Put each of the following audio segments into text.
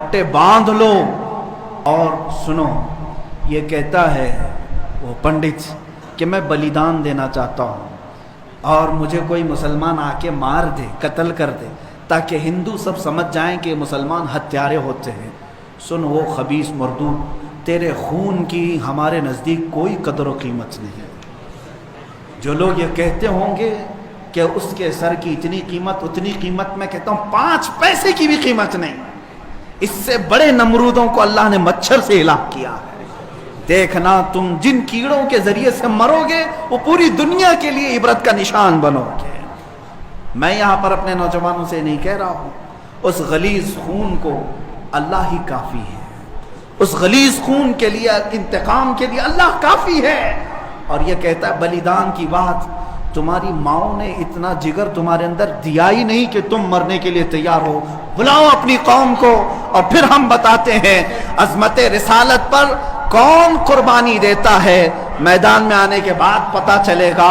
پٹے باندھ لو اور سنو. یہ کہتا ہے وہ پنڈت کہ میں بلیدان دینا چاہتا ہوں اور مجھے کوئی مسلمان آ کے مار دے، قتل کر دے، تاکہ ہندو سب سمجھ جائیں کہ مسلمان ہتھیارے ہوتے ہیں. سن وہ خبیث مردود، تیرے خون کی ہمارے نزدیک کوئی قدر و قیمت نہیں. جو لوگ یہ کہتے ہوں گے کہ اس کے سر کی اتنی قیمت اتنی قیمت، میں کہتا ہوں 5 پیسے کی بھی قیمت نہیں. اس سے بڑے نمرودوں کو اللہ نے مچھر سے ہلاک کیا. دیکھنا تم جن کیڑوں کے ذریعے سے مرو گے وہ پوری دنیا کے لیے عبرت کا نشان بنو گے. میں یہاں پر اپنے نوجوانوں سے نہیں کہہ رہا ہوں، اس غلیظ خون کو اللہ ہی کافی ہے. اس غلیظ خون کے لیے، انتقام کے لیے اللہ کافی ہے. اور یہ کہتا ہے بلیدان کی بات، تمہاری ماؤں نے اتنا جگر تمہارے اندر دیا ہی نہیں کہ تم مرنے کے لیے تیار ہو. بلاؤ اپنی قوم کو اور پھر ہم بتاتے ہیں عظمت رسالت پر کون قربانی دیتا ہے. میدان میں آنے کے بعد پتا چلے گا.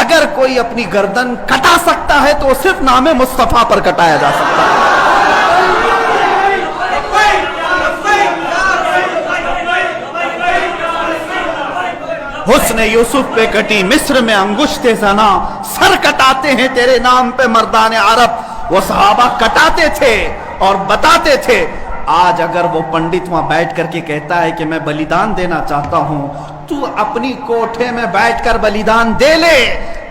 اگر کوئی اپنی گردن کٹا سکتا ہے تو صرف نام مصطفیٰ پر کٹایا جا سکتا ہے. حسن یوسف پہ کٹی مصر میں انگشت زنا، سر کٹاتے ہیں تیرے نام پہ مردان عرب. وہ صحابہ کٹاتے تھے اور بتاتے تھے. آج اگر وہ پنڈت وہاں بیٹھ کر کے کہتا ہے کہ میں بلیدان دینا چاہتا ہوں، تو اپنی کوٹھے میں بیٹھ کر بلیدان دے لے،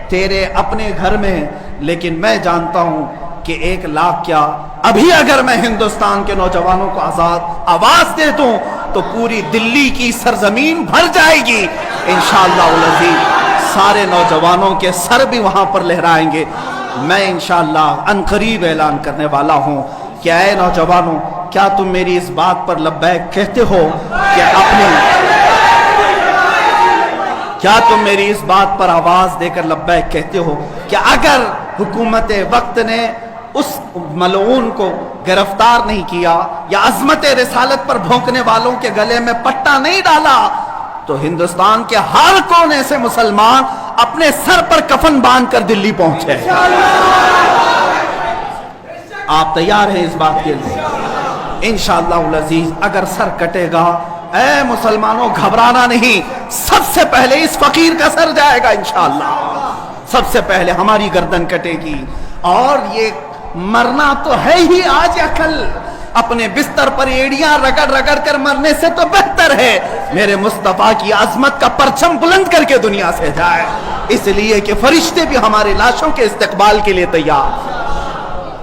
تیرے اپنے گھر میں. لیکن میں جانتا ہوں کہ 1 لاکھ کیا، ابھی اگر میں ہندوستان کے نوجوانوں کو آواز دے دوں تو پوری دلی کی سرزمین بھر جائے گی. انشاءاللہ العزیز سارے نوجوانوں کے سر بھی وہاں پر لہرائیں گے. میں انشاءاللہ عنقریب اعلان کرنے والا ہوں کہ اے نوجوانوں، کیا تم میری اس بات پر لبیک کہتے ہو کہ کیا تم میری اس بات پر آواز دے کر لبیک کہتے ہو کہ اگر حکومت وقت نے اس ملعون کو گرفتار نہیں کیا یا عظمت رسالت پر بھونکنے والوں کے گلے میں پٹا نہیں ڈالا تو ہندوستان کے ہر کونے سے مسلمان اپنے سر پر کفن باندھ کر دلی پہنچے؟ آپ تیار ہیں اس بات کے لیے؟ انشاءاللہ العزیز اگر سر کٹے گا، اے مسلمانوں گھبرانا نہیں. سب سے پہلے اس فقیر کا سر جائے گا انشاءاللہ. سب سے پہلے ہماری گردن کٹے گی. اور یہ مرنا تو ہے ہی آج یا کل. اپنے بستر پر ایڑیاں رگڑ رگڑ کر مرنے سے تو بہتر ہے میرے مصطفیٰ کی عظمت کا پرچم بلند کر کے دنیا سے جائے. اس لیے کہ فرشتے بھی ہماری لاشوں کے استقبال کے لیے تیار،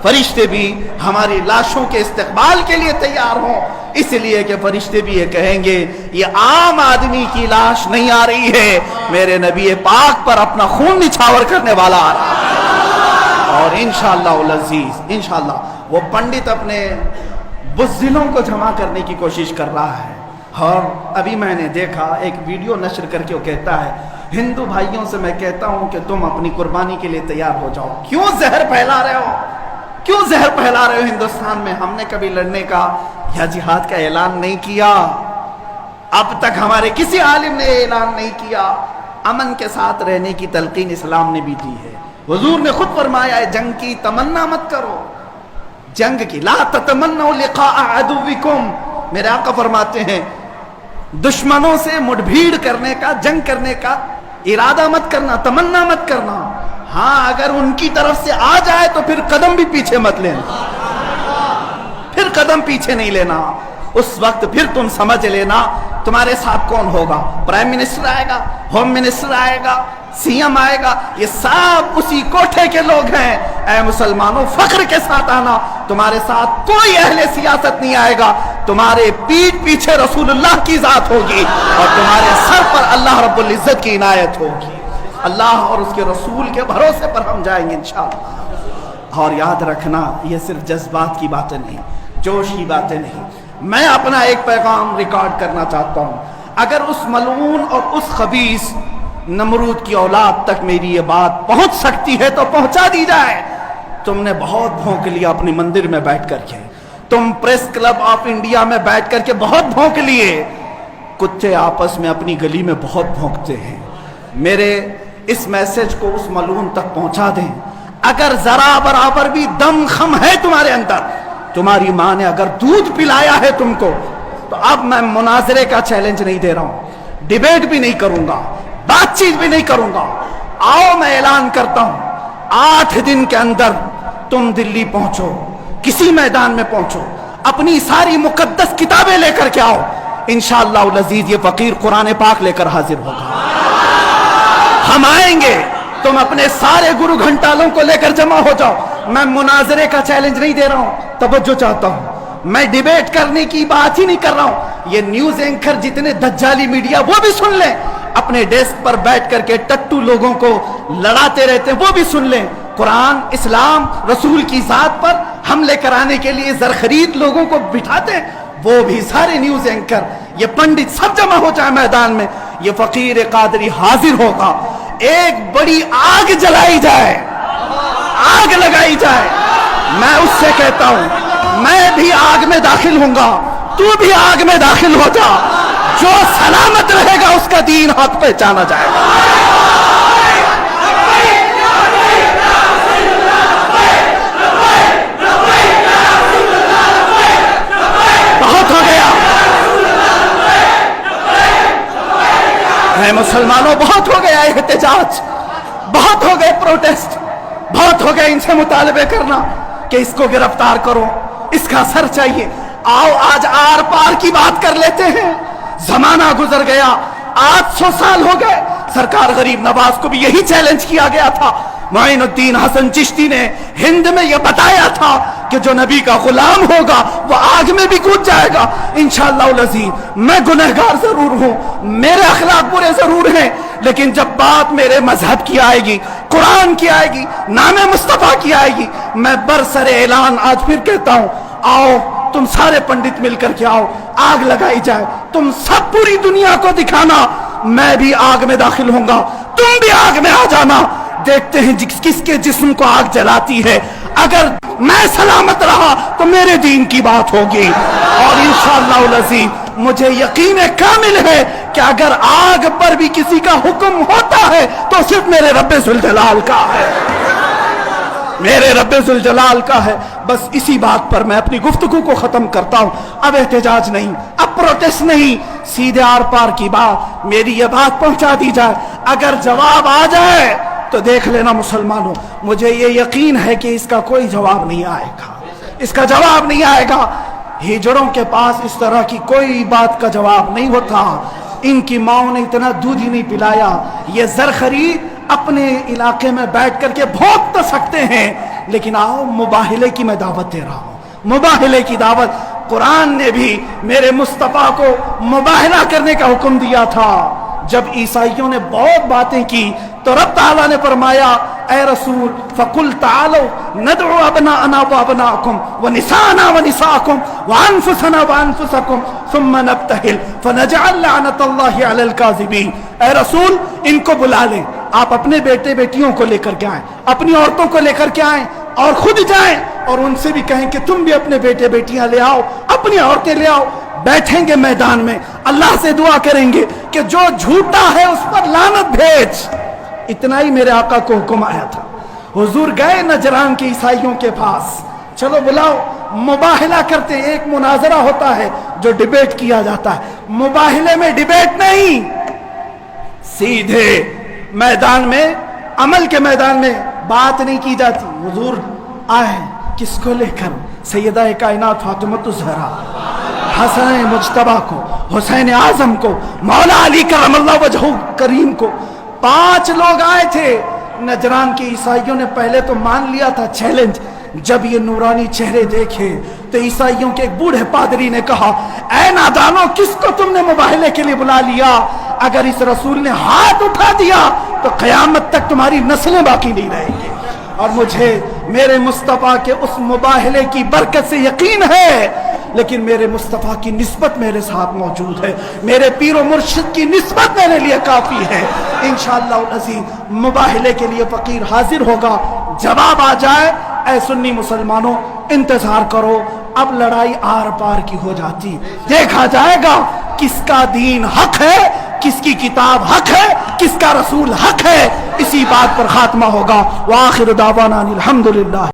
فرشتے بھی ہماری لاشوں کے استقبال کے لیے تیار ہوں. اس لیے کہ فرشتے بھی یہ کہیں گے یہ عام آدمی کی لاش نہیں آ رہی ہے، میرے نبی پاک پر اپنا خون نچھاور کرنے والا آ رہا ہے. اور انشاءاللہ العزیز انشاءاللہ وہ پنڈت اپنے بزدلوں کو جمع کرنے کی کوشش کر رہا ہے. اور ابھی میں نے دیکھا ایک ویڈیو نشر کر کے وہ کہتا ہے ہندو بھائیوں سے میں کہتا ہوں کہ تم اپنی قربانی کے لیے تیار ہو جاؤ. کیوں زہر پھیلا رہے ہو؟ کیوں زہر پھیلا رہے ہو ہندوستان میں؟ ہم نے کبھی لڑنے کا یا جہاد کا اعلان نہیں کیا. اب تک ہمارے کسی عالم نے اعلان نہیں کیا. امن کے ساتھ رہنے کی تلقین اسلام نے بھی دی ہے. حضور نے خود فرمایا ہے جنگ کی تمنا مت کرو، جنگ کی لا تتمنوا لقاء عدوکم. میرے آقا فرماتے ہیں دشمنوں سے مٹبھیڑ کرنے کا، جنگ کرنے کا ارادہ مت کرنا، تمنا مت کرنا. ہاں اگر ان کی طرف سے آ جائے تو پھر قدم بھی پیچھے مت لینا، پھر قدم پیچھے نہیں لینا. اس وقت پھر تم سمجھ لینا تمہارے ساتھ کون ہوگا. پرائم منسٹر آئے گا، ہوم منسٹر آئے گا، سی ایم آئے گا، یہ سب اسی کوٹھے کے لوگ ہیں. اے مسلمانوں فخر کے ساتھ آنا، تمہارے ساتھ کوئی اہل سیاست نہیں آئے گا. تمہارے پیٹھ پیچھے رسول اللہ کی ذات ہوگی اور تمہارے سر پر اللہ رب العزت کی عنایت ہوگی. اللہ اور اس کے رسول کے بھروسے پر ہم جائیں گے انشاءاللہ. اور یاد رکھنا یہ صرف جذبات کی باتیں نہیں، جوش کی باتیں نہیں. میں اپنا ایک پیغام ریکارڈ کرنا چاہتا ہوں. اگر اس ملعون اور اس خبیث نمرود کی اولاد تک میری یہ بات پہنچ سکتی ہے تو پہنچا دی جائے. تم نے بہت بھونک لیا اپنی مندر میں بیٹھ کر کے، تم پریس کلب آف انڈیا میں بیٹھ کر کے بہت بھونک لیے. کتے آپس میں اپنی گلی میں بہت بھونکتے ہیں. میرے اس میسج کو اس ملعون تک پہنچا دیں. اگر ذرا برابر بھی دم خم ہے تمہارے اندر तुम्हारी माँ ने अगर दूध पिलाया है तुमको, तो अब मैं मुनाजरे का चैलेंज नहीं दे रहा हूं, डिबेट भी नहीं करूंगा, बातचीत भी नहीं करूंगा। आओ मैं ऐलान करता हूं, 8 दिन के अंदर तुम दिल्ली पहुंचो, किसी मैदान में पहुंचो, अपनी सारी मुकद्दस किताबें लेकर के आओ। इंशाअल्लाह अज़ीज ये फकीर कुरान पाक लेकर हाजिर होगा। हम आएंगे, तुम अपने सारे गुरु घंटालों को लेकर जमा हो जाओ। मैं मुनाजरे का चैलेंज नहीं दे रहा हूं, तवज्जो चाहता हूं। मैं डिबेट करने की बात ही नहीं कर रहा हूं। ये न्यूज एंकर जितने दज्जाली मीडिया वो भी सुन लें, अपने डेस्क पर बैठ करके टट्टू लोगों को लड़ाते रहते हैं वो भी सुन लें। कुरान, इस्लाम, रसूल की जात पर हमले कराने के लिए जरखरीद लोगों को बिठाते हैं, वो भी सारे न्यूज एंकर, ये पंडित सब जमा हो जाए मैदान में। ये फकीर कादरी हाजिर होगा, एक बड़ी आग जलाई जाए, आग लगाई जाए। मैं उससे कहता हूं, मैं भी आग में दाखिल होऊंगा, तू भी आग में दाखिल हो जा। जो सलामत रहेगा उसका दीन हक पहचाना जाएगा। बहुत हो गया है मुसलमानों, बहुत हो गया एहतजाज, बहुत हो गए प्रोटेस्ट, बहुत हो गए इनसे मुतालबे करना कि इसको गिरफ्तार करो, इसका सर चाहिए। आओ आज आर पार की बात कर लेते हैं। जमाना गुजर गया, 800 साल हो गए। सरकार गरीब नवाज को भी यही चैलेंज किया गया था। मोइनुद्दीन हसन चिश्ती ने हिंद में यह बताया था कि जो नबी का गुलाम होगा वो आग में भी कूद जाएगा। इंशाअल्लाह अज़ीज़ मैं गुनहगार जरूर हूं, मेरे अखलाक बुरे जरूर हैं, लेकिन जब बात मेरे मजहब की आएगी, कुरान की आएगी, नामे मुस्तफा की आएगी, मैं बरसरे ऐलान आज फिर कहता हूं, आओ तुम सारे पंडित मिलकर के आओ, आग लगाई जाए। तुम सब पूरी दुनिया को दिखाना, मैं भी आग में दाखिल होऊंगा, तुम भी आग में आ जाना। देखते हैं किसके जिस्म को आग जलाती है। अगर मैं सलामत रहा तो मेरे दीन की बात होगी, और इंशाअल्लाह अज़ीज़ मुझे यकीन कामिल है कि अगर आग पर भी किसी का हुक्म होता है तो सिर्फ मेरे रब्बे ज़ुल जलाल का है, मेरे रब्बे ज़ुल जलाल का है। बस इसी बात पर मैं अपनी गुफ्तगू को खत्म करता हूं। अब एहतजाज नहीं, अब प्रोटेस्ट नहीं, सीधे आर पार की बात, मेरी ये बात पहुंचा दी जाए। अगर जवाब आ जाए तो देख लेना मुसलमानों, मुझे ये यकीन है कि इसका कोई जवाब नहीं आएगा, इसका जवाब नहीं आएगा। हिजड़ों के पास इस तरह की कोई बात का जवाब नहीं होता। इनकी माओ ने इतना दूध ही नहीं पिलाया। ये ज़रख़रीद अपने इलाके में बैठ करके भोग तो सकते हैं, लेकिन आओ मुबाहिले की मैं दावत दे रहा हूं, मुबाहिले की दावत। कुरान ने भी मेरे मुस्तफ़ा को मुबाहिला करने का हुक्म दिया था। जब ईसाइयों ने बहुत बातें की तो रब ताला ने फरमाया, ए रसूल फकुल तालो नदउ अबनाअना व अबनाअकुम व निसाअना व निसाअकुम व अनफुसना व अनफुसकुम सुम्मा नब्तहिल फनजअल लअनतल्लाहि अलल काज़िबीन। ए रसूल इनको बुला लें, आप अपने बेटे बेटियों को लेकर के आएं, अपनी औरतों को लेकर के आएं और खुद जाएं और उनसे भी कहें कि तुम भी अपने बेटे बेटियां ले आओ, अपनी औरतें ले आओ। बैठेंगे मैदान में, अल्लाह से दुआ करेंगे कि जो झूठा है उस पर लानत भेज। इतना ही मेरे आका को हुक्म आया था। हुजूर गए नजरान के ईसाइयों के पास, चलो बुलाओ, मुबाहिला करते। एक मुनाजरा होता है जो डिबेट किया जाता है, मुबाहिले में डिबेट नहीं, सीधे मैदान में, अमल के मैदान में बात नहीं की जाती। हुजूर आए किसको लेकर? सैयदा कायनात फातिमतुज़ ज़हरा, हसन मुज्तबा को, हुसैन आजम को, मौला अली करमल्लाहु वजहू करीम को। 5 लोग आए थे। नजरान के ईसाइयों ने पहले तो मान लिया था चैलेंज। जब ये नूरानी चेहरे देखे तो ईसाइयों के एक बूढ़े पादरी ने कहा, ऐ नादानो, किसको तुमने मुबाहिले के लिए बुला लिया? अगर इस रसूल ने हाथ उठा दिया तो क़यामत तक तुम्हारी नस्लें बाकी नहीं रहेंगी। और मुझे मेरे मुस्तफ़ा के उस मुबाहिले की बरकत से यकीन है, लेकिन मेरे मुस्तफ़ा की निस्बत मेरे साथ मौजूद है, मेरे पीरो मुर्शिद की निस्बत मेरे लिए काफ़ी है। इंशाअल्लाह अज़ीज़ मुबाहिले के लिए फ़कीर हाजिर होगा। जवाब आ जाए, ऐ सुन्नी मुसलमानों इंतज़ार करो, अब लड़ाई आर पार की हो जाती, देखा जाएगा किसका दीन हक है, किसकी किताब हक है, किसका रसूल हक है। इसी बात पर खात्मा होगा। व आखिर दावाना अनिल हम्दुलिल्लाह।